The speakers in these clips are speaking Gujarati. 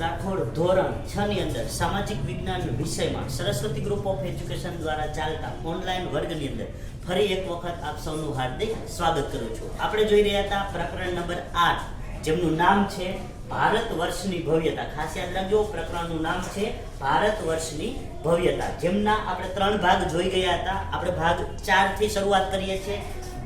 રાઠોડ ધોરણ 6 ની અંદર સામાજિક વિજ્ઞાન વિષયમાં સરસ્વતી ગ્રુપ ઓફ એજ્યુકેશન દ્વારા ચાલતા ઓનલાઈન વર્ગની અંદર ફરી એક વખત આપ સૌનું હાર્દિક સ્વાગત કરું છું। આપણે જોઈ રહ્યા હતા પ્રકરણ નંબર 8 જેમનું નામ છે ભારત વર્ષની ભવ્યતા। ખાસ યાદ રાખજો, પ્રકરણનું નામ છે ભારત વર્ષની ભવ્યતા, જેમના આપણે 3 ભાગ જોઈ ગયા હતા। આપણે ભાગ 4 થી શરૂઆત કરીએ છીએ,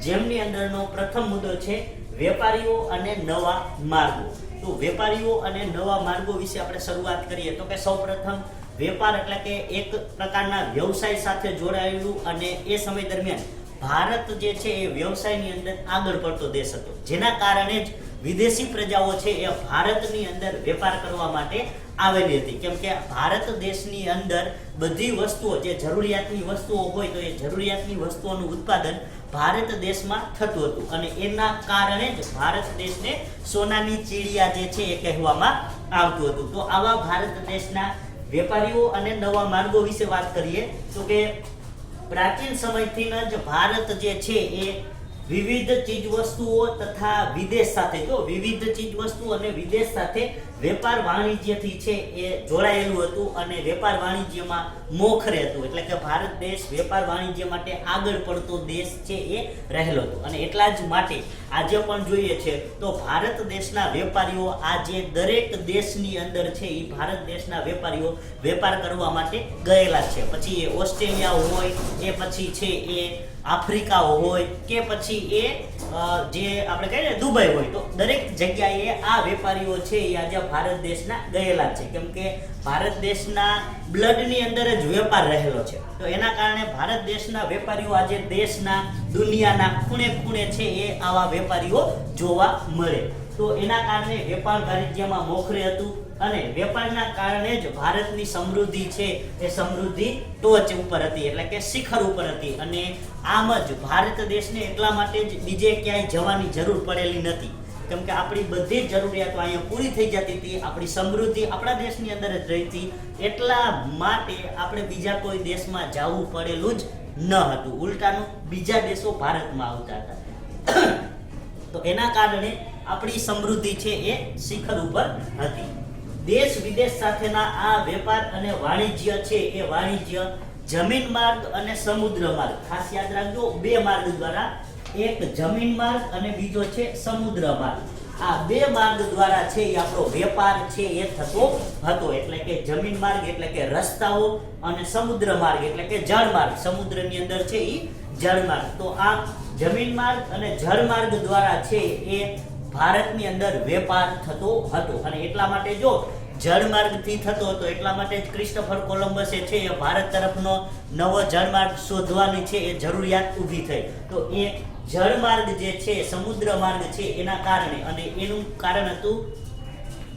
જેમની અંદરનો પ્રથમ મુદ્દો છે વેપારીઓ અને નવા માર્ગો। તો વેપારીઓ અને નવા માર્ગો વિશે આપણે શરૂઆત કરીએ તો કે સૌપ્રથમ વેપાર એટલે કે એક પ્રકારના વ્યવસાય સાથે જોડાયેલું અને એ સમય દરમિયાન ભારત જે છે એ વ્યવસાયની અંદર આગળ પડતો દેશ હતો, જેના કારણે જ વિદેશી પ્રજાઓ છે એ ભારતની અંદર વેપાર કરવા માટે આવેલી હતી। કેમ કે ભારત દેશની અંદર બધી વસ્તુઓ જે જરૂરિયાતની વસ્તુઓ હોય તો એ જરૂરિયાતની વસ્તુઓનું ઉત્પાદન ભારત દેશમાં થતું હતું અને એના કારણે જ ભારત દેશને સોનાની ચીડિયા જે છે એ કહેવામાં આવતું હતું। તો આવા ભારત દેશના વેપારીઓ અને નવા માર્ગો વિશે વાત કરીએ તો કે પ્રાચીન સમયથી જ ભારત જે છે એ વિવિધ ચીજ વસ્તુઓ તથા વિદેશ સાથે વિવિધ ચીજ વસ્તુ અને વિદેશ સાથે વેપાર વાણિજ્યથી છે એ જોડાયેલું હતું અને વેપાર વાણિજ્યમાં મોખરે હતું। એટલે કે ભારત દેશ વેપાર વાણિજ્ય માટે આગળ પડતો દેશ છે એ રહેલો હતો અને એટલા જ માટે આજે પણ જોઈએ છે તો ભારત દેશના વેપારીઓ આજે દરેક દેશની અંદર છે એ ભારત દેશના વેપારીઓ વેપાર કરવા માટે ગયેલા છે। પછી એ ઓસ્ટ્રેલિયા હોય, એ પછી છે એ આફ્રિકા હોય કે પછી એ જે આપણે કહીએ ને દુબઈ હોય, તો દરેક જગ્યાએ આ વેપારીઓ છે એ આજે ભારત દેશના ગયેલા છે। કેમ કે ભારત દેશના બ્લડની અંદર જ વેપાર રહેલો છે, તો એના કારણે ભારત દેશના વેપારીઓ આજે દેશના દુનિયાના ખૂણે ખૂણે છે એ આવા વેપારીઓ જોવા મળે। તો એના કારણે વેપાર વાણિજ્યમાં મોખરે હતું અને વેપારના કારણે જ ભારતની સમૃદ્ધિ છે એ સમૃદ્ધિ ટોચ ઉપર હતી, એટલે કે શિખર ઉપર હતી અને આમ જ ભારત દેશને એટલા માટે જ બીજે ક્યાંય જવાની જરૂર પડેલી નથી। કેમ કે આપણી બધી જ જરૂરિયાતો અહીંયા પૂરી થઈ જતી હતી, આપણી સમૃદ્ધિ આપણા દેશની અંદર જ રહેતી, એટલા માટે આપણે બીજા કોઈ દેશમાં જવું પડેલું જ ન હતું, ઉલટાનું બીજા દેશો ભારતમાં આવતા હતા। તો એના કારણે આપણી સમૃદ્ધિ છે એ શિખર ઉપર હતી। દેશ વિદેશ સાથેના આ વેપાર અને વાણિજ્ય છે એ વાણિજ્ય જમીન માર્ગ અને સમુદ્ર માર્ગ, ખાસ યાદ રાખજો, 2 માર્ગ દ્વારા, એક જમીન માર્ગ અને બીજો છે સમુદ્ર માર્ગ। આ 2 માર્ગ દ્વારા છે એ આપણો વેપાર છે એ થતો હતો। એટલે કે જમીન માર્ગ એટલે કે રસ્તાઓ અને સમુદ્ર માર્ગ એટલે કે જળ માર્ગ, સમુદ્રની અંદર છે એ જળ માર્ગ। તો આ જમીન માર્ગ અને જળ માર્ગ દ્વારા છે એ ભારતની અંદર વેપાર થતો હતો અને એટલા માટે જો જળમાર્ગથી થતો હતો એટલા માટે જ ક્રિસ્ટોફર કોલંબસે છે એ ભારત તરફનો નવો જળમાર્ગ શોધવાની છે એ જરૂરિયાત ઊભી થઈ। તો એ જળમાર્ગ જે છે સમુદ્ર માર્ગ છે એના કારણે, અને એનું કારણ હતું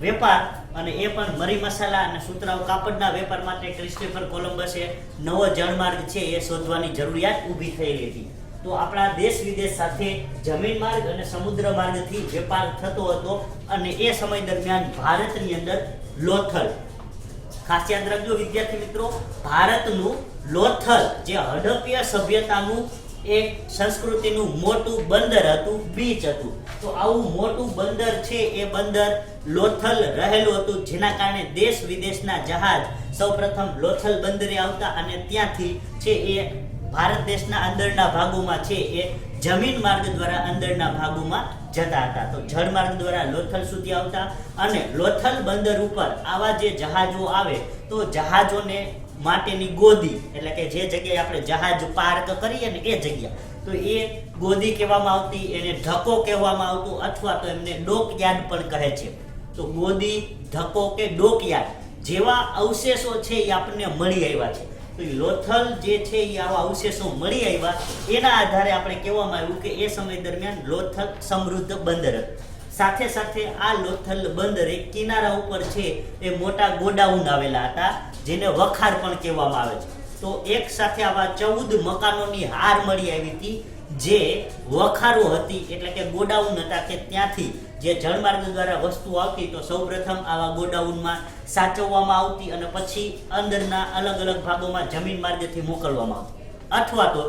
વેપાર, અને એ પણ મરી મસાલા અને સુતરાઉ કાપડના વેપાર માટે ક્રિસ્ટોફર કોલંબસે નવો જળમાર્ગ છે એ શોધવાની જરૂરિયાત ઊભી થયેલી હતી। તો આપણા દેશ વિદેશ સાથે જમીન માર્ગ અને સમુદ્ર માર્ગથી વેપાર થતો હતો અને એ સમય દરમિયાન ભારતની અંદર લોથલ, ખાસ યાદ રાખજો વિદ્યાર્થી મિત્રો, ભારતનું લોથલ જે હડપ્પા સભ્યતાનું એક સંસ્કૃતિનું મોટું બંદર હતું, બીચ હતું। તો આવું મોટું બંદર છે એ બંદર લોથલ રહેલું હતું, જેના કારણે દેશ વિદેશના જહાજ સૌપ્રથમ લોથલ બંદરે આવતા અને ત્યાંથી છે એ ભારત દેશના અંદરના ભાગોમાં છે એ જમીન માર્ગ દ્વારા અંદરના ભાગોમાં જતા હતા। તો જળ માર્ગ દ્વારા લોથલ સુધી આવતા અને લોથલ બંદર ઉપર આવા જે જહાજો આવે તો જહાજોને માટેની ગોદી, એટલે કે જે જગ્યાએ આપણે જહાજ પાર્ક કરીએ ને એ જગ્યા, તો એ ગોદી કહેવામાં આવતી, એને ઢકો કહેવામાં આવતું, અથવા તો એમને ડોકયાર્ડ પણ કહે છે। તો ગોદી, ઢકો કે ડોકયાર્ડ જેવા અવશેષો છે એ આપણને મળી આવ્યા છે। તો લોથલ જે છે એ આવા અવશેષો મળી આવ્યા, એના આધારે આપણે કહેવામાં આવ્યું કે એ સમય દરમિયાન લોથલ સમૃદ્ધ બંદર હતું। સાથે સાથે આ લોથલ બંદરે કિનારા ઉપર છે એ મોટા ગોડાઉન આવેલા હતા, જેને વખાર પણ કહેવામાં આવે છે। તો એક સાથે આવા 14 મકાનોની હાર મળી આવી હતી, જે વખારો હતી, એટલે કે ગોડાઉન હતા, કે ત્યાંથી જે જળમાર્ગ દ્વારા વસ્તુ આવતી તો સૌપ્રથમ આવા ગોડાઉનમાં સાચવવામાં આવતી અને પછી અંદરના અલગ અલગ ભાગોમાં જમીન માર્ગથી મોકલવામાં આવતી, અથવા તો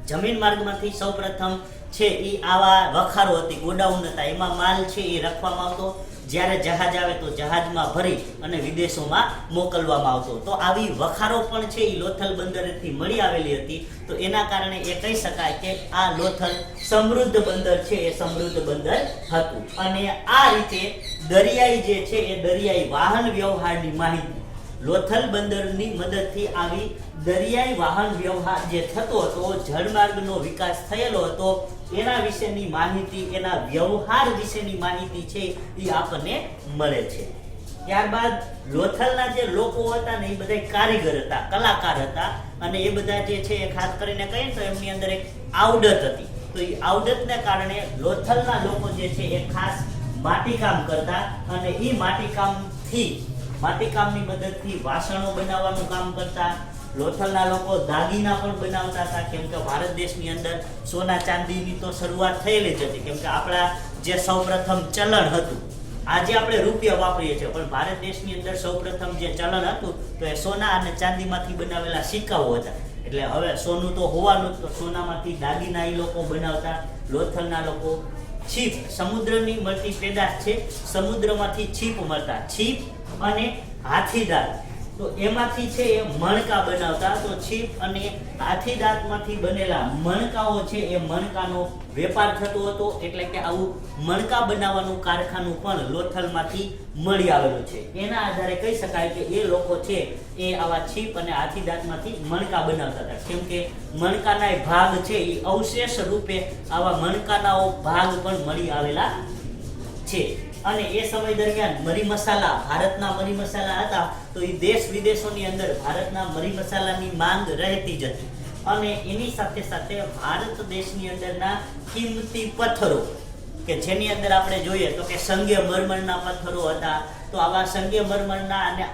જમીન માર્ગમાંથી સૌપ્રથમ છે એ આવા વખારો હતી, ગોડાઉન હતા, એમાં માલ છે એ રાખવામાં આવતો, જ્યારે જહાજ આવે તો જહાજમાં ભરી અને વિદેશોમાં મોકલવામાં આવતો. તો આવી વખારો પણ છે એ લોથલ બંદરેથી મળી આવેલી હતી. તો એના કારણે એ કહી શકાય કે આ લોથલ સમૃદ્ધ બંદર છે એ સમૃદ્ધ બંદર હતું. અને આ રીતે દરિયાઈ જે છે એ દરિયાઈ વાહન વ્યવહારની માહિતી લોથલ બંદરની મદદથી આવી દરિયાઈ વાહન વ્યવહાર જે થતો હતો, જળમાર્ગનો વિકાસ થયેલો હતો, એના વિશેની માહિતી, એના વ્યવહાર વિશેની માહિતી છે એ આપણને મળે છે. ત્યારબાદ લોથલના જે લોકો હતા ને એ બધા કારીગર હતા, કલાકાર હતા. અને એ બધા જે છે એ ખાસ કરીને કહીએ તો એમની અંદર એક આવડત હતી. તો એ આવડતને કારણે લોથલના લોકો જે છે એ ખાસ માટીકામ કરતા અને એ માટીકામની મદદથી વાસણો બનાવવાનું કામ કરતા. લોથલના લોકો દાગીના પણ બનાવતા હતા, કેમ કે ભારત દેશની અંદર સોના ચાંદીની તો શરૂઆત થયેલી જ હતી. કેમ કે આપણા જે સૌપ્રથમ ચલણ હતું, આજે આપણે રૂપિયા વાપરીએ છીએ, પણ ભારત દેશની અંદર સૌપ્રથમ જે ચલણ હતું તો એ સોના અને ચાંદીમાંથી બનાવેલા સિક્કાઓ હતા. એટલે હવે સોનું તો હોવાનું જ, તો સોનામાંથી દાગીના એ લોકો બનાવતા. લોથલના લોકો છીપ, સમુદ્રની મળતી પેદાશ છે, સમુદ્રમાંથી છીપ મળતા, છીપ અને હાથીદાંત, તો એમાંથી છે એ મણકા બનાવતા. તો છીપ અને હાથીદાંતમાંથી બનેલા મણકાઓ છે એ મણકાનો વેપાર થતો હતો. એટલે કે આવું મણકા બનાવવાનું કારખાનું પણ લોથલમાંથી મળી આવેલું છે. એના આધારે કહી શકાય કે એ લોકો છે એ આવા છીપ અને હાથીદાંતમાંથી મણકા બનાવતા હતા. કેમ કે મણકાના ભાગ છે એ અવશેષ રૂપે આવા મણકાના ભાગ પણ મળી આવેલા છે. અને એ સમય દરમિયાન મરી મસાલા, ભારતના મરી મસાલા હતા, તો એ દેશ વિદેશોની અંદર ભારતના મરી મસાલાની માંગ રહેતી જ હતી. અને એની સાથે સાથે ભારત દેશની અંદરના કિંમતી પથ્થરો, કે જેની અંદર આપણે જોઈએ તો કે સંગે મરમરના પથ્થરો હતા. તો આવા સંગે મરમરના અને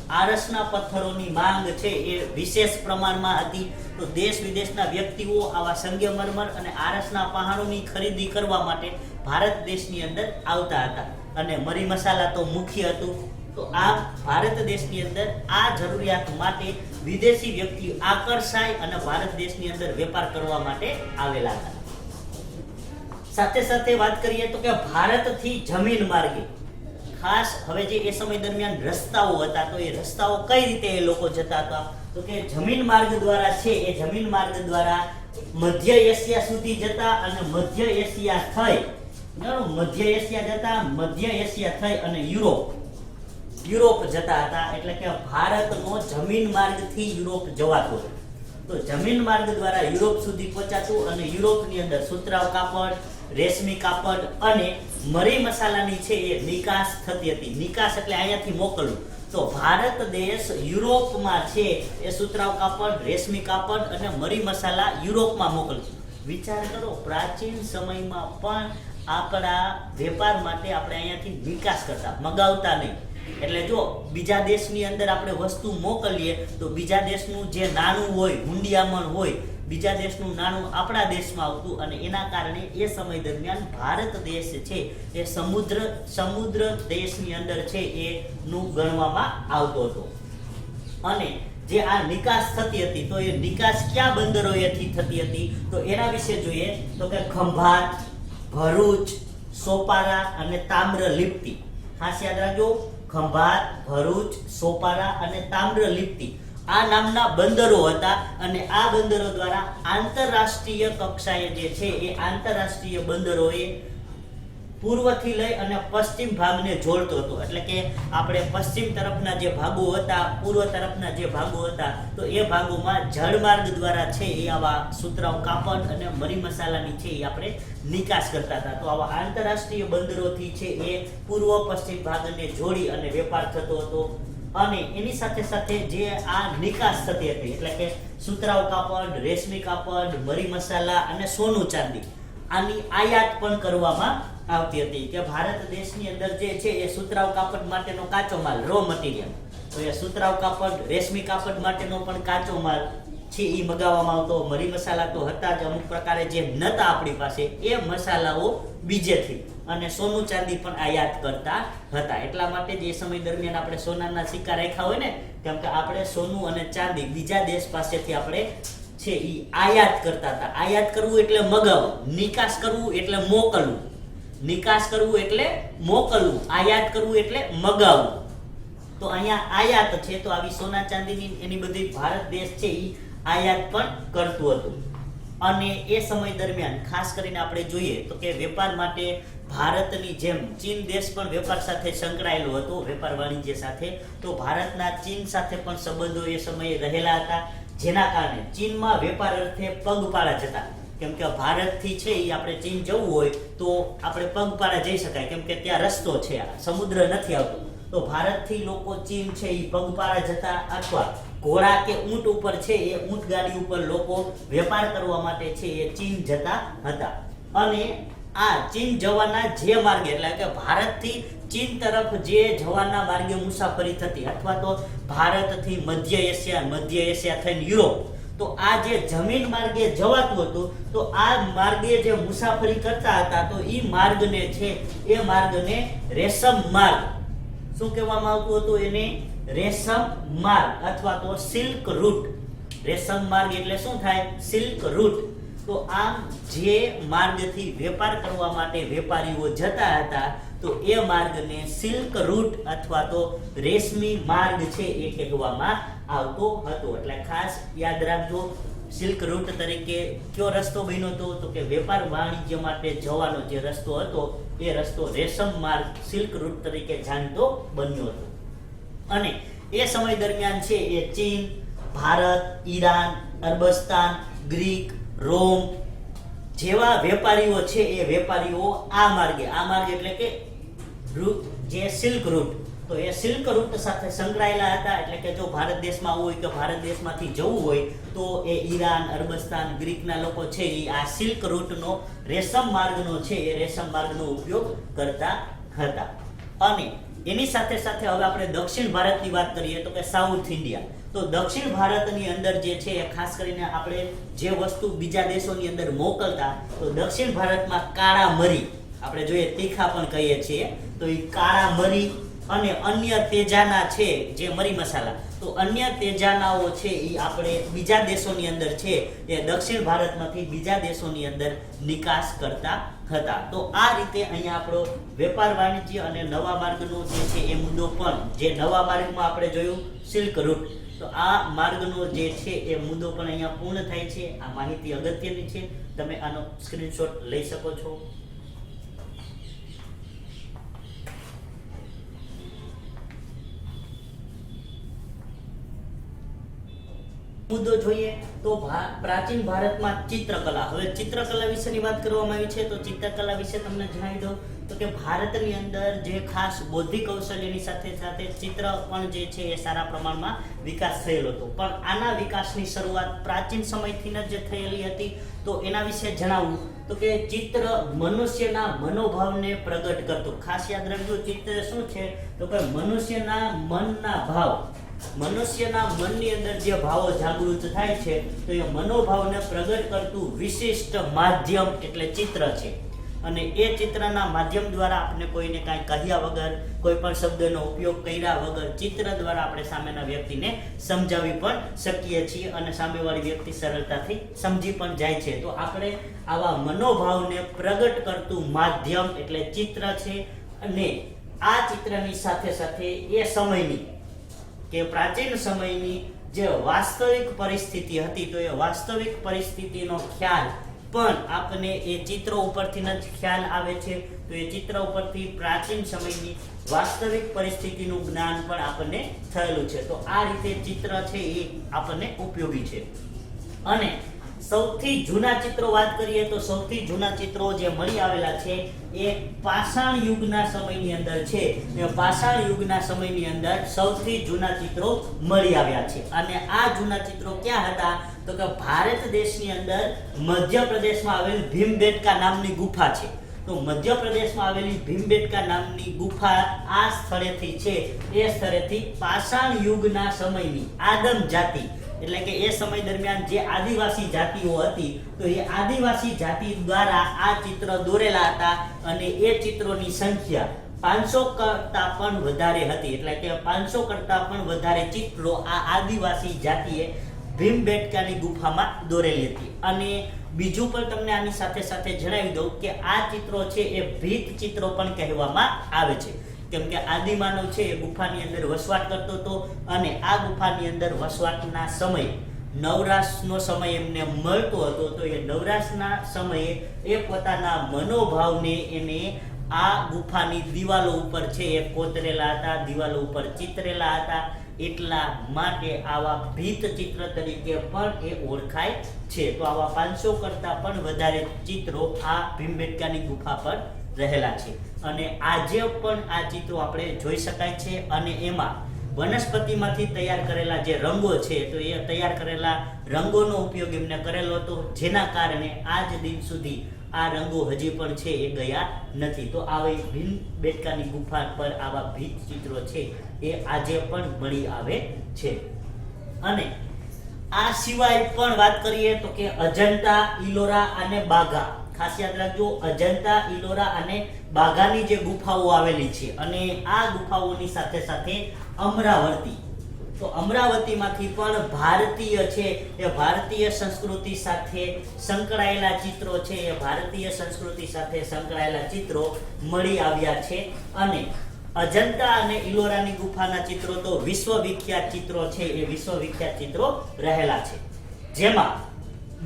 આરસના પથ્થરોની માંગ છે એ વિશેષ પ્રમાણમાં હતી. તો દેશ વિદેશના વ્યક્તિઓ આવા સંગે મરમર અને આરસના પહાણોની ખરીદી કરવા માટે ભારત દેશની અંદર આવતા હતા. અને મરી મસાલા તો મુખ્ય હતું. તો આ ભારત દેશની અંદર આ જરૂરિયાત માટે વિદેશી વ્યક્તિ આકર્ષાય અને ભારત દેશની અંદર વેપાર કરવા માટે આવેલા હતા. સાથે સાથે વાત કરીએ તો કે ભારતથી જમીન માર્ગે ખાસ હવે જે એ સમય દરમિયાન રસ્તાઓ હતા, તો એ રસ્તાઓ કઈ રીતે એ લોકો જતા હતા, તો કે જમીન માર્ગ દ્વારા છે એ જમીન માર્ગ દ્વારા મધ્ય એશિયા સુધી જતા અને મધ્ય એશિયા થઈ અને યુરોપ જતા હતા. એટલે કે ભારતનો જમીન માર્ગથી યુરોપ જવાતો. તો જમીન માર્ગ દ્વારા યુરોપ સુધી પહોંચાતું અને યુરોપની અંદર સુતરાઉ કાપડ, રેશમી કાપડ અને મરી મસાલાની છે એ નિકાસ થતી હતી. નિકાસ એટલે અહીંયાથી મોકલવું. તો ભારત દેશ યુરોપમાં છે એ સુતરાઉ કાપડ, રેશમી કાપડ અને મરી મસાલા યુરોપમાં મોકલતું. વિચાર કરો, પ્રાચીન સમયમાં પણ આપણા વેપાર માટે આપણે અહીંયાથી નિકાસ કરતા, મગાવતા નહીં. એટલે જો બીજા દેશની અંદર આપણે વસ્તુ મોકલીએ તો બીજા દેશનું જે નાણું હોય, હુંડિયામણ હોય, બીજા દેશનું નાણું આપણા દેશમાં આવતું. અને એના કારણે એ સમય દરમિયાન ભારત દેશ છે એ સમુદ્ર દેશની અંદર છે એનું ગણવામાં આવતો હતો. અને જે આ નિકાસ થતી હતી, તો એ નિકાસ કયા બંદરોએથી થતી હતી, તો એના વિશે જોઈએ તો કે ખંભાત, ભરૂચ, સોપારા અને તામ્રલિપ્તિ. ખાસ યાદ રાખજો, ખંભાત, ભરૂચ, સોપારા અને તામ્રલિપ્તિ આ નામના બંદરો હતા. અને આ બંદરો દ્વારા આંતરરાષ્ટ્રીય કક્ષાએ જે છે એ આંતરરાષ્ટ્રીય બંદરોએ પૂર્વથી લઈ અને પશ્ચિમ ભાગને જોડતો હતો. એટલે કે આપણે પશ્ચિમ તરફના જે ભાગો હતા, પૂર્વ તરફના જે ભાગો હતા, તો એ ભાગોમાં જળમાર્ગ દ્વારા છે એ આવા સુતરાઉ કાપડ અને મરી મસાલાની છે એ આપણે નિકાસ કરતા હતા. તો આવા આંતરરાષ્ટ્રીય બંદરોથી છે એ પૂર્વ પશ્ચિમ ભાગને જોડી અને વેપાર થતો હતો. અને એની સાથે સાથે જે આ નિકાસ થતી હતી, એટલે કે સુતરાઉ કાપડ, રેશમી કાપડ, મરી મસાલા અને સોનું ચાંદી, આની આયાત પણ કરવામાં આવતી હતી. કે ભારત દેશની અંદર જે છે એ સુતરાઉ કાપડ માટેનો કાચો માલ, રો મટીરિયલ, તો એ સુતરાઉ કાપડ, રેશમી કાપડ માટેનો પણ કાચો માલ છે એ મગાવવામાં આવતો. મરી મસાલા તો હતા જ, અમુક પ્રકારે જે નતા આપણી પાસે એ મસાલાઓ બીજેથી, અને સોનું ચાંદી પણ આયાત કરતા હતા. એટલા માટે જ એ સમય દરમિયાન આપણે સોનાના સિક્કા રાખ્યા હોય ને, કેમ કે આપણે સોનું અને ચાંદી બીજા દેશ પાસેથી આપણે છે એ આયાત કરતા હતા. આયાત કરવું એટલે મગાવવું, નિકાસ કરવું એટલે મોકલવું. નિકાસ કરવું એટલે મોકલવું, આયાત કરવું એટલે મગાવવું. તો અહીંયા આયાત છે, તો આવી સોના ચાંદીની એની બધી ભારત દેશ છે એ આયાત પણ કરતું હતું. અને એ સમય દરમિયાન ખાસ કરીને આપણે જોઈએ તો કે વેપાર માટે ભારતની જેમ ચીન દેશ પણ વેપાર સાથે સંકળાયેલો હતો, વેપાર વાણિજ્ય સાથે. તો ભારતના ચીન સાથે પણ સંબંધો એ સમયે રહેલા હતા, જેના કારણે ચીનમાં વેપાર અર્થે પગપાળા જતા. કેમ કે ભારતથી છે એ આપણે ચીન જવું હોય તો આપણે પગપાળા જઈ શકાય, કેમ કે ત્યાં રસ્તો છે, સમુદ્ર નથી આવતો. તો ભારતથી લોકો ચીન છે એ પગપાળા જતા, અથવા ઘોડા કે ઊંટ ઉપર છે એ ઊંટ ગાડી ઉપર લોકો વેપાર કરવા માટે છે એ ચીન જતા હતા. અને આ ચીન જવાના જે માર્ગે, એટલે કે ભારતથી ચીન તરફ જે જવાના માર્ગે મુસાફરી થતી, અથવા તો ભારતથી મધ્ય એશિયા થઈને યુરોપ, તો આ જે જમીન માર્ગે જવાતું હતું, તો આ માર્ગે જે મુસાફરી કરતા હતા, તો એ માર્ગને છે એ માર્ગને રેશમ માર્ગ શું કહેવામાં આવતું હતું? એને રેશમ માર્ગ અથવા તો સિલ્ક રૂટ. રેશમ માર્ગ એટલે શું થાય? Silk route. તો આમ જે માર્ગથી વેપાર કરવા માટે વેપારીઓ જતા હતા, તો એ માર્ગને સિલ્ક રૂટ અથવા તો રેશમી માર્ગ છે એ કહેવામાં આવતો હતો. એટલે ખાસ યાદ રાખજો, સિલ્ક રૂટ તરીકે કયો રસ્તો બન્યો હતો? તો કે વેપાર વાણિજ્ય માટે જવાનો જે રસ્તો હતો એ રસ્તો રેશમ માર્ગ સિલ્ક રૂટ તરીકે જાણીતો બન્યો હતો. અને એ સમય દરમિયાન છે એ ચીન, ભારત, ઈરાન, અરબસ્તાન, ગ્રીક, રોમ જેવા વેપારીઓ છે એ વેપારીઓ આ માર્ગ એટલે કે જે સિલ્ક રૂટ, તો એ સિલ્ક રૂટ સાથે સંકળાયેલા હતા. એટલે કે જો ભારત દેશમાં હોય કે ભારત દેશમાંથી જવું હોય તો એ ઈરાન, અરબસ્તાન, ગ્રીકના લોકો છે એ આ સિલ્ક રૂટનો રેશમ માર્ગનો છે એ રેશમ માર્ગનો ઉપયોગ કરતા હતા. અને એની સાથે સાથે હવે આપણે દક્ષિણ ભારતની વાત કરીએ તો કે સાઉથ ઇન્ડિયા. તો દક્ષિણ ભારતની અંદર જે છે એ ખાસ કરીને આપણે જે વસ્તુ બીજા દેશોની અંદર મોકલતા, તો દક્ષિણ ભારતમાં કાળા મરી, આપણે જોઈએ તીખા પણ કહીએ છીએ, તો એ કાળા મરી અને અન્ય તેજાના છે જે મરી મસાલા, તો અન્ય તેજાનાઓ છે એ આપણે બીજા દેશોની અંદર છે એ દક્ષિણ ભારતમાંથી બીજા દેશોની અંદર નિકાસ કરતા હતા. તો આ રીતે અહીંયા આપણો વેપાર વાણિજ્ય અને નવા માર્ગનો જે છે એ મુદ્દો પણ, જે નવા માર્ગમાં આપણે જોયું સિલ્ક રૂટ, તો આ માર્ગનો જે છે એ મુદ્દો પણ અહીંયા પૂર્ણ થાય છે. આ માહિતી અગત્યની છે, તમે આનો સ્ક્રીનશોટ લઈ શકો છો. મુદ્દો જોઈએ તો પ્રાચીન ભારતમાં ચિત્રકલા. હવે ચિત્રકલા વિશેની વાત કરવામાં આવી છે, તો ચિત્રકલા વિશે તમને જણાવી દઉં તો કે ભારતની અંદર જે ખાસ બૌદ્ધિક કૌશલ્યની સાથે સાથે ચિત્ર પણ જે છે એ સારા પ્રમાણમાં વિકાસ થયેલો હતો. પણ આના વિકાસની શરૂઆત પ્રાચીન સમયથી જ થયેલી હતી. તો એના વિશે જણાવવું તો કે ચિત્ર મનુષ્યના મનોભાવને પ્રગટ કરતું. ખાસ યાદ રાખજો, ચિત્ર શું છે તો કે મનુષ્યના મનના ભાવ, મનુષ્યના મનની અંદર જે ભાવો જાગૃત થાય છે, તો એ મનોભાવને પ્રગટ કરતું વિશિષ્ટ માધ્યમ એટલે ચિત્ર છે. અને એ ચિત્રના માધ્યમ દ્વારા આપણે કોઈને કાંઈ કહ્યા વગર, કોઈ પણ શબ્દનો ઉપયોગ કર્યા વગર ચિત્ર દ્વારા આપણે સામેના વ્યક્તિને સમજાવી પણ શકીએ છીએ અને સામેવાળી વ્યક્તિ સરળતાથી સમજી પણ જાય છે. તો આપણે આવા મનોભાવને પ્રગટ કરતું માધ્યમ એટલે ચિત્ર છે. અને આ ચિત્રની સાથે સાથે એ સમયની કે પ્રાચીન સમયની જે વાસ્તવિક પરિસ્થિતિ હતી, તો એ વાસ્તવિક પરિસ્થિતિનો ખ્યાલ પણ આપણને એ ચિત્રો ઉપરથી જ ખ્યાલ આવે છે. તો એ ચિત્ર ઉપરથી પ્રાચીન સમયની વાસ્તવિક પરિસ્થિતિનું જ્ઞાન પણ આપણને થયેલું છે. તો આ રીતે ચિત્ર છે એ આપણને ઉપયોગી છે. અને સૌથી જૂના ચિત્રો વાત કરીએ તો સૌથી જૂના ચિત્રો જે મળી આવેલા છે એ પાષાણ યુગના સમયની અંદર છે. એ પાષાણ યુગના સમયની અંદર સૌથી જૂના ચિત્રો મળી આવ્યા છે. અને આ જૂના ચિત્રો ક્યાં હતા તો કે ભારત દેશની અંદર મધ્યપ્રદેશમાં આવેલ ભીમબેટકા નામની ગુફા છે. તો મધ્યપ્રદેશમાં આવેલી ભીમબેટકા નામની ગુફા આ સ્થળેથી છે, એ સ્થળેથી પાષાણ યુગના સમયની આદમ જાતિ એટલે કે એ સમય દરમિયાન જે આદિવાસી જાતિઓ હતી, તો એ આદિવાસી જાતિ દ્વારા આ ચિત્ર દોરેલા હતા. અને એ ચિત્રોની સંખ્યા 500 કરતા પણ વધારે હતી. એટલે કે 500 કરતા પણ વધારે ચિત્રો આ આદિવાસી જાતિએ ભીમબેટકાની ગુફામાં દોરેલી હતી. અને બીજું પણ તમને આની સાથે સાથે જણાવી દઉં કે આ ચિત્રો છે એ ભીત ચિત્રો પણ કહેવામાં આવે છે, કેમ કે આદિમાનવ છે એ ગુફાની અંદર વસવાટ કરતો હતો અને આ ગુફાની અંદર વસવાટના સમયે નવરાશનો સમય એમને મળતો હતો. તો એ નવરાશના સમયે એ પોતાના મનોભાવને એને આ ગુફાની દિવાલો ઉપર છે એ કોતરેલા હતા, દિવાલો ઉપર ચિતરેલા હતા. એટલા માટે આવા ભીત ચિત્ર તરીકે પણ એ ઓળખાય છે. તો આવા 500 કરતાં પણ વધારે ચિત્રો આ ભીમબેટકાની ગુફા પર રહેલા છે. અને આજે પણ આ ચિત્રો આપણે જોઈ શકાય છે. અને એમાં વનસ્પતિમાંથી તૈયાર કરેલા જે રંગો છે, તો એ તૈયાર કરેલા રંગોનો ઉપયોગ એમને કરેલો હતો, જેના કારણે આજ દિન સુધી આ રંગો હજી પણ છે એ ગયા નથી. તો આવી ભીમબેટકાની ગુફા પર આવા ભીત ચિત્રો છે એ આજે પણ મળી આવે છે. અને આ સિવાય પણ વાત કરીએ તો કે અજંતા, ઇલોરા અને બાઘા, ખાસ યાદ રાખજો, અજંતા, ઇલોરા અને બાઘાની જે ગુફાઓ આવેલી છે, અને આ ગુફાઓની સાથે સાથે અમરાવતી. તો અમરાવતીમાંથી પણ ભારતીય છે એ ભારતીય સંસ્કૃતિ સાથે સંકળાયેલા ચિત્રો છે, એ ભારતીય સંસ્કૃતિ સાથે સંકળાયેલા ચિત્રો મળી આવ્યા છે. અને અજંતા અને ઇલોરાની ગુફાના ચિત્રો તો વિશ્વવિખ્યાત ચિત્રો છે, એ વિશ્વવિખ્યાત ચિત્રો રહેલા છે. જેમાં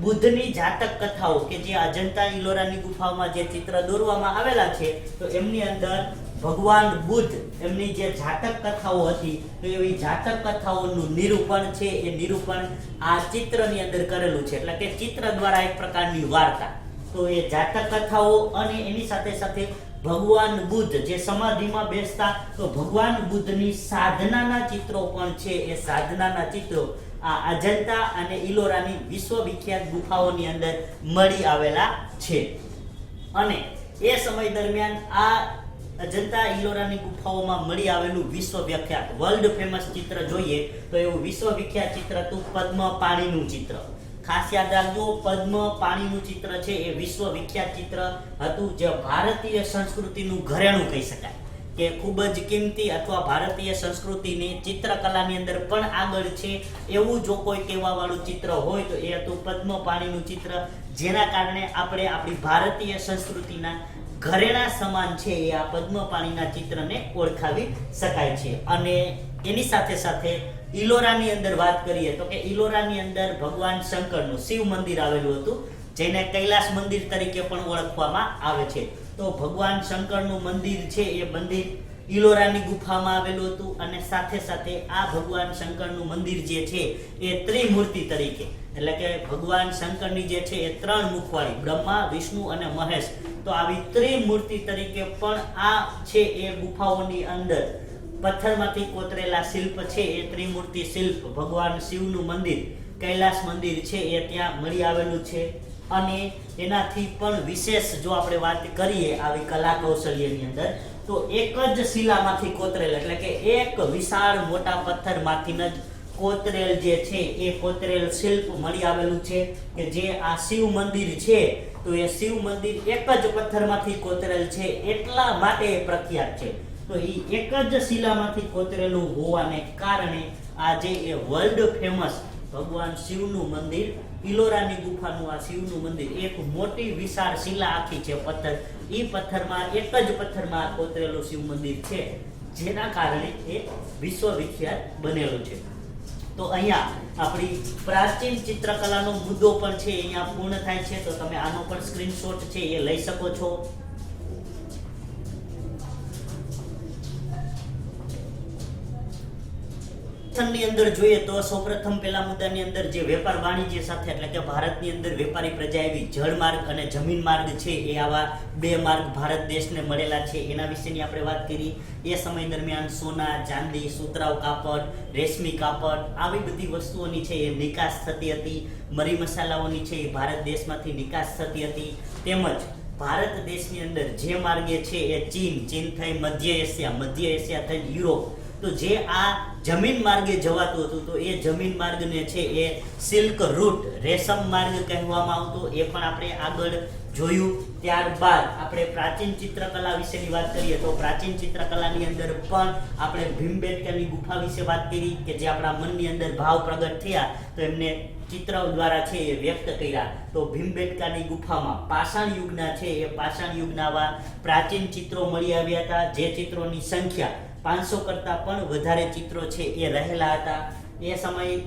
બુદ્ધની જાતક કથાઓ કે જે અજંતા ઇલોરાની ગુફામાં જે ચિત્ર દોરવામાં આવેલા છે, તો એમની અંદર ભગવાન બુદ્ધ એમની જે જાતક કથાઓ હતી, તો એવી જાતક કથાઓનું નિરૂપણ છે એ નિરૂપણ આ ચિત્રની અંદર કરેલું છે. એટલે કે ચિત્ર દ્વારા એક પ્રકારની વાર્તા. તો એ જાતક કથાઓ અને એની સાથે સાથે ભગવાન બુદ્ધ જે સમાધિમાં બેસતા, તો ભગવાન બુદ્ધની સાધનાના ચિત્રો પણ છે. એ સાધનાના ચિત્રો આ અજંતા અને ઇલોરાની વિશ્વવિખ્યાત ગુફાઓની અંદર મળી આવેલા છે. અને એ સમય દરમિયાન આ અજંતા ઇલોરાની ગુફાઓમાં મળી આવેલું વિશ્વવિખ્યાત વર્લ્ડ ફેમસ ચિત્ર જોઈએ તો એવું વિશ્વવિખ્યાત ચિત્ર હતું પદ્મ પાણીનું ચિત્ર. ખાસ યાદ રાખજો, પદ્મ પાણીનું ચિત્ર છે એ વિશ્વવિખ્યાત ચિત્ર હતું, જે ભારતીય સંસ્કૃતિનું ઘરેણું કહી શકાય, કે ખૂબ જ કિંમતી અથવા ભારતીય સંસ્કૃતિની ચિત્રકલાની અંદર પણ આગળ છે એવું જો કોઈ કહેવા વાળું ચિત્ર હોય તો એ હતું પદ્મ પાણીનું ચિત્ર, જેના કારણે આપણે આપણી ભારતીય સંસ્કૃતિના ઘરેણા સમાન છે એ આ પદ્મ પાણીના ચિત્રને ઓળખાવી શકાય છે. અને એની સાથે સાથે ઇલોરાની અંદર વાત કરીએ તો કે ઇલોરાની અંદર ભગવાન શંકરનું શિવ મંદિર આવેલું હતું, જેને કૈલાસ મંદિર તરીકે પણ ઓળખવામાં આવે છે. તો ભગવાન શંકરનું મંદિર છે એ મંદિર ઇલોરાની ગુફામાં આવેલું હતું. અને સાથે સાથે આ ભગવાન શંકરનું મંદિર જે છે એ ત્રિમૂર્તિ તરીકે, એટલે કે ભગવાન શંકરની જે છે એ 3 મુખવાળી, બ્રહ્મા, વિષ્ણુ અને મહેશ, તો આવી ત્રિમૂર્તિ તરીકે પણ આ છે એ ગુફાઓની અંદર પથ્થરમાંથી કોતરેલા શિલ્પ છે એ ત્રિમૂર્તિ શિલ્પ ભગવાન શિવનું મંદિર, કૈલાસ મંદિર છે એ ત્યાં મળી આવેલું છે. અને એનાથી પણ વિશેષ જો આપણે વાત કરીએ આવી કલા કૌશલ્યની અંદર, તો એક જ શિલામાંથી કોતરેલ, એટલે કે એક વિશાળ મોટા પથ્થરમાંથી જ કોતરેલ જે છે એ કોતરેલ શિલ્પ મળી આવેલું છે, કે જે આ શિવ મંદિર છે તો એ શિવ મંદિર એક જ પથ્થરમાંથી કોતરેલ છે એટલા માટે પ્રખ્યાત છે. તો એ એક જ શિલામાંથી કોતરેલું હોવાને કારણે આજે એ વર્લ્ડ ફેમસ ભગવાન શિવનું મંદિર, ઇલોરાની ગુફાનું આ શિવનું મંદિર, એક મોટી વિશાળ શિલા આખી છે પથ્થર, એ પથ્થરમાં એક જ પથ્થરમાં કોતરેલું શિવ મંદિર છે, જેના કારણે એ વિશ્વવિખ્યાત બનેલું છે. તો અહીંયા આપણી પ્રાચીન ચિત્રકલાનો મુદ્દો પણ છે અહીંયા પૂર્ણ થાય છે. તો તમે આનો પણ સ્ક્રીનશોટ છે એ લઈ શકો છો. ની અંદર જોઈએ તો સૌપ્રથમ પહેલા મુદ્દાની અંદર જે વેપાર વાણિજ્ય સાથે, એટલે કે ભારતની અંદર વેપારી પ્રજા એવી જળમાર્ગ અને જમીન માર્ગ છે એ આવા 2 માર્ગ ભારત દેશને મળેલા છે, એના વિશેની આપણે વાત કરી. એ સમય દરમિયાન સોના, ચાંદી, સુતરાઉ કાપડ, રેશમી કાપડ, આવી બધી વસ્તુઓની છે એ નિકાસ થતી હતી. મરી મસાલાઓની છે એ ભારત દેશમાંથી નિકાસ થતી હતી. તેમજ ભારત દેશની અંદર જે માર્ગે છે એ ચીન થઈ મધ્ય એશિયા થઈ યુરોપ, તો જે આ જમીન માર્ગે જવાતું હતું તો એ જમીન માર્ગને છે એ સિલ્ક રૂટ રેશમ માર્ગ કહેવામાં આવતો, એ પણ આપણે આગળ જોયું. ત્યારબાદ આપણે પ્રાચીન ચિત્રકલા વિશેની વાત કરીએ તો પ્રાચીન ચિત્રકલાની અંદર પણ આપણે ભીમબેટકાની ગુફા વિશે વાત કરી કે જે આપણા મનની અંદર ભાવ પ્રગટ થયા તો એમને ચિત્ર દ્વારા છે એ વ્યક્ત કર્યા. તો ભીમબેટકાની ગુફામાં પાષાણ યુગના છે એ પાષાણ યુગના પ્રાચીન ચિત્રો મળી આવ્યા હતા, જે ચિત્રોની સંખ્યા 500 કરતાં પણ વધારે ચિત્રો છે એ રહેલા હતા એ સમયે.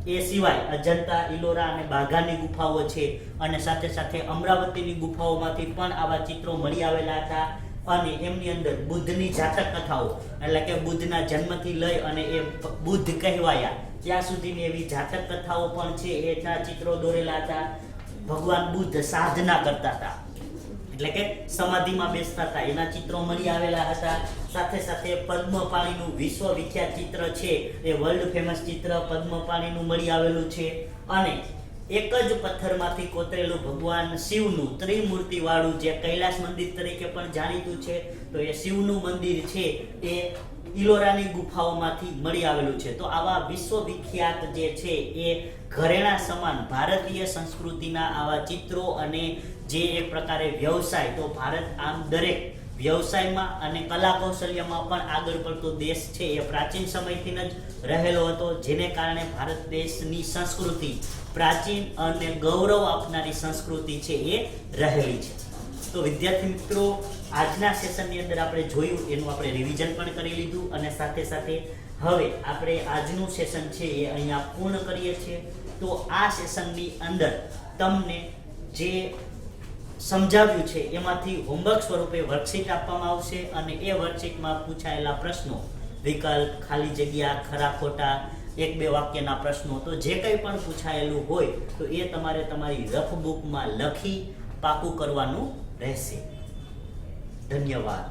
એ સિવાય અજંતા, ઇલોરા અને બાઘાની ગુફાઓ છે અને સાથે સાથે અમરાવતીની ગુફાઓમાંથી પણ આવા ચિત્રો મળી આવેલા હતા. અને એમની અંદર બુદ્ધની જાતક કથાઓ એટલે કે બુદ્ધના જન્મથી લઈ અને એ બુદ્ધ કહેવાયા ત્યાં સુધીની એવી જાતક કથાઓ પણ છે એના ચિત્રો દોરેલા હતા. ભગવાન બુદ્ધ સાધના કરતા હતા એટલે કે સમાધિમાં બેસતા હતા એના ચિત્રો મળી આવેલા હતા. સાથે સાથે પદ્મપાણીનું વિશ્વ વિખ્યાત ચિત્ર છે એ વર્લ્ડ ફેમસ ચિત્ર પદ્મપાણીનું મળી આવેલું છે. અને એક જ પથ્થરમાંથી કોતરેલું ભગવાન શિવનું ત્રિમૂર્તિ વાળું જે કૈલાસ મંદિર તરીકે પણ જાણીતું છે તો એ શિવનું મંદિર છે એ ઇલોરાની ગુફાઓમાંથી મળી આવેલું છે. તો આવા વિશ્વવિખ્યાત જે છે એ ઘરેણા સમાન ભારતીય સંસ્કૃતિના આવા ચિત્રો અને જે એક પ્રકારે વ્યવસાય, તો ભારત આમ દરેક વ્યવસાયમાં અને કલા કૌશલ્યમાં પણ આગળ પડતો દેશ છે એ પ્રાચીન સમયથી જ રહેલો હતો, જેને કારણે ભારત દેશની સંસ્કૃતિ પ્રાચીન અને ગૌરવ આપનારી સંસ્કૃતિ છે એ રહેલી છે. તો વિદ્યાર્થી મિત્રો, આજના સેશનની અંદર આપણે જોયું એનું આપણે રિવિઝન પણ કરી લીધું અને સાથે સાથે હવે આપણે આજનું સેશન છે એ અહીંયા પૂર્ણ કરીએ છીએ. તો આ સેશનની અંદર તમને જે સમજાવ્યું છે એમાંથી હોમવર્ક સ્વરૂપે વર્કશીટ આપવામાં આવશે અને એ વર્કશીટમાં પૂછાયેલા પ્રશ્નો, વિકલ્પ, ખાલી જગ્યા, ખરા ખોટા, 1-2 વાક્યના પ્રશ્નો, તો જે કંઈ પણ પૂછાયેલું હોય તો એ તમારે તમારી રફ બુકમાં લખી પાકું કરવાનું રહેશે. ધન્યવાદ.